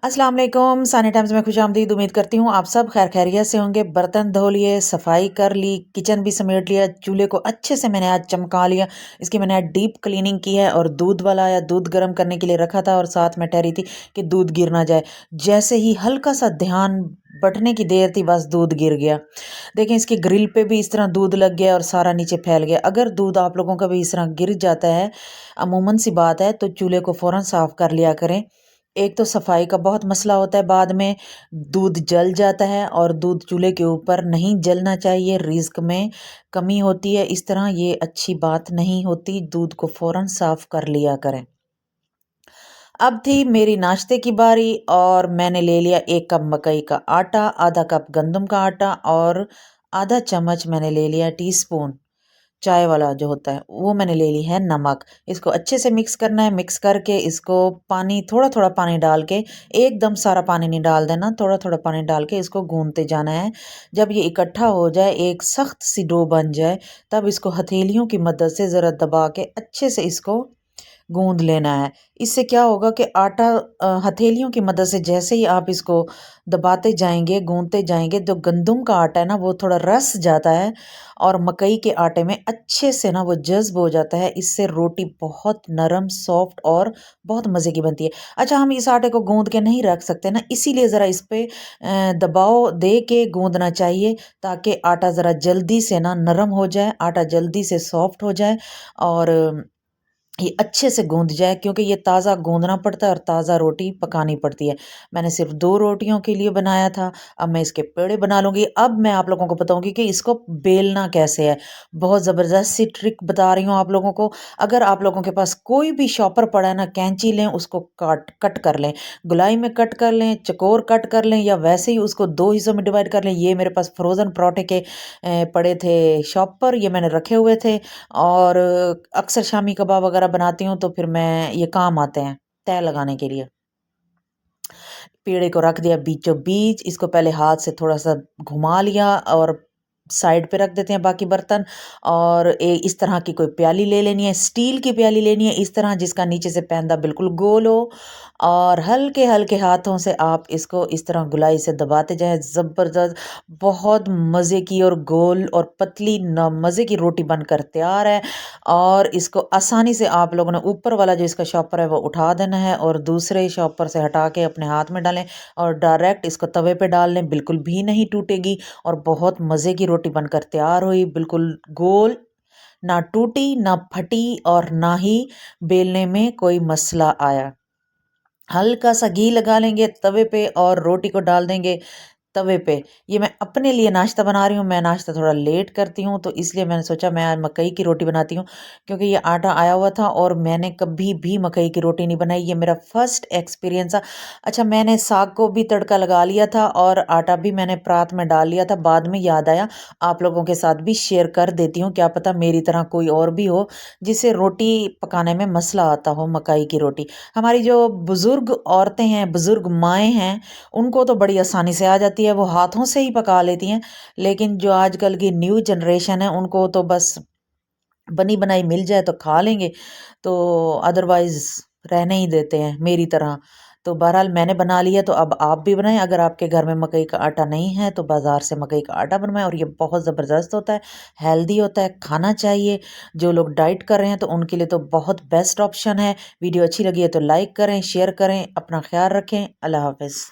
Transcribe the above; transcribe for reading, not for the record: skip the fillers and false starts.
अस्सलाम वालेकुम। सानी टाइम्स में खुशामदीद। उम्मीद करती हूँ आप सब खैर खैरियत से होंगे। बर्तन धो लिए, सफाई कर ली, किचन भी समेट लिया, चूल्हे को अच्छे से मैंने आज चमका लिया। इसकी मैंने आज डीप क्लीनिंग की है और दूध वाला या दूध गर्म करने के लिए रखा था और साथ में ठहरी थी कि दूध गिर ना जाए। जैसे ही हल्का सा ध्यान बटने की देर थी बस दूध गिर गया। देखें इसकी ग्रिल पे भी इस तरह दूध लग गया और सारा नीचे फैल गया। अगर दूध आप लोगों का भी इस तरह गिर जाता है, अमूमन सी बात है, तो चूल्हे को फ़ौरन साफ़ कर लिया करें। एक तो सफाई का बहुत मसला होता है, बाद में दूध जल जाता है और दूध चूल्हे के ऊपर नहीं जलना चाहिए, रिस्क में कमी होती है। इस तरह ये अच्छी बात नहीं होती। दूध को फ़ौरन साफ़ कर लिया करें। अब थी मेरी नाश्ते की बारी और मैंने ले लिया 1 कप मकई का आटा, आधा कप गंदम का आटा और आधा चम्मच मैंने ले लिया टीस्पून चाय वाला जो होता है वो मैंने ले ली है नमक। इसको अच्छे से मिक्स करना है। मिक्स करके इसको पानी थोड़ा थोड़ा पानी डाल के, एकदम सारा पानी नहीं डाल देना, थोड़ा थोड़ा पानी डाल के इसको गूंदते जाना है। जब ये इकट्ठा हो जाए, एक सख्त सी डो बन जाए, तब इसको हथेलियों की मदद से ज़रा दबा के अच्छे से इसको गूंद लेना है। इससे क्या होगा कि आटा हथेलियों की मदद से जैसे ही आप इसको दबाते जाएंगे, गूंदते जाएंगे, जो गंदम का आटा है ना वो थोड़ा रस जाता है और मकई के आटे में अच्छे से ना वो जज्ब हो जाता है। इससे रोटी बहुत नरम, सॉफ्ट और बहुत मज़े की बनती है। अच्छा, हम इस आटे को गूंद के नहीं रख सकते ना, इसीलिए ज़रा इस पे दबाव दे के गूंदना चाहिए ताकि आटा ज़रा जल्दी से ना नरम हो जाए, आटा जल्दी से सॉफ्ट हो जाए और ये अच्छे से गूंद जाए, क्योंकि ये ताज़ा गूंदना पड़ता है और ताज़ा रोटी पकानी पड़ती है। मैंने सिर्फ 2 रोटियों के लिए बनाया था। अब मैं इसके पेड़े बना लूँगी। अब मैं आप लोगों को बताऊँगी कि इसको बेलना कैसे है। बहुत ज़बरदस्त सी ट्रिक बता रही हूँ आप लोगों को। अगर आप लोगों के पास कोई भी शॉपर पड़ा है ना, कैंची लें, उसको कट कर लें, गोलाई में कट कर लें, चौकोर कट कर लें या वैसे ही उसको 2 हिस्सों में डिवाइड कर लें। ये मेरे पास फ्रोज़न पराठे के पड़े थे शॉपर, ये मैंने रखे हुए थे और अक्सर शामी कबाब वगैरह बनाती हूँ तो फिर मैं ये काम आते हैं तय लगाने के लिए। पेड़े को रख दिया बीचों बीच, इसको पहले हाथ से थोड़ा सा घुमा लिया और साइड पे रख देते हैं बाकी बर्तन। और इस तरह की कोई प्याली ले लेनी है, स्टील की प्याली लेनी है, इस तरह जिसका नीचे से पैंदा बिल्कुल गोल हो और हल्के हल्के हाथों से आप इसको इस तरह गुलाई से दबाते जाएं। ज़बरदस्त, बहुत मज़े की और गोल और पतली न मज़े की रोटी बनकर तैयार है। और इसको आसानी से आप लोगों ने ऊपर वाला जो इसका शॉपर है वो उठा देना है और दूसरे शॉपर से हटा के अपने हाथ में डालें और डायरेक्ट इसको तवे पे डाल लें, बिल्कुल भी नहीं टूटेगी और बहुत मज़े की रोटी बनकर तैयार हुई। बिल्कुल गोल, ना टूटी, ना फटी और ना ही बेलने में कोई मसला आया। हल्का सा घी लगा लेंगे तवे पे और रोटी को डाल देंगे तवे पे। ये मैं अपने लिए नाश्ता बना रही हूँ। मैं नाश्ता थोड़ा लेट करती हूँ तो इसलिए मैंने सोचा मैं आज मकई की रोटी बनाती हूँ, क्योंकि ये आटा आया हुआ था और मैंने कभी भी मकई की रोटी नहीं बनाई। ये मेरा फर्स्ट एक्सपीरियंस था। अच्छा, मैंने साग को भी तड़का लगा लिया था और आटा भी मैंने परात में डाल लिया था। बाद में याद आया आप लोगों के साथ भी शेयर कर देती हूँ, क्या पता मेरी तरह कोई और भी हो जिसे रोटी पकाने में मसला आता हो मकई की रोटी। हमारी जो बुज़ुर्ग औरतें हैं, बुज़ुर्ग माएँ हैं, उनको तो बड़ी आसानी से आ जाती है, वो हाथों से ही पका लेती हैं। लेकिन जो आजकल की न्यू जनरेशन है उनको तो बस बनी बनाई मिल जाए तो खा लेंगे, तो अदरवाइज रहने ही देते हैं मेरी तरह। तो बहरहाल मैंने बना लिया, तो अब आप भी बनाएं। अगर आपके घर में मकई का आटा नहीं है तो बाज़ार से मकई का आटा बनवाएं और ये बहुत ज़बरदस्त होता है, हेल्दी होता है, खाना चाहिए। जो लोग डाइट कर रहे हैं तो उनके लिए तो बहुत बेस्ट ऑप्शन है। वीडियो अच्छी लगी है तो लाइक करें, शेयर करें, अपना ख्याल रखें। अल्लाह हाफ़िज़।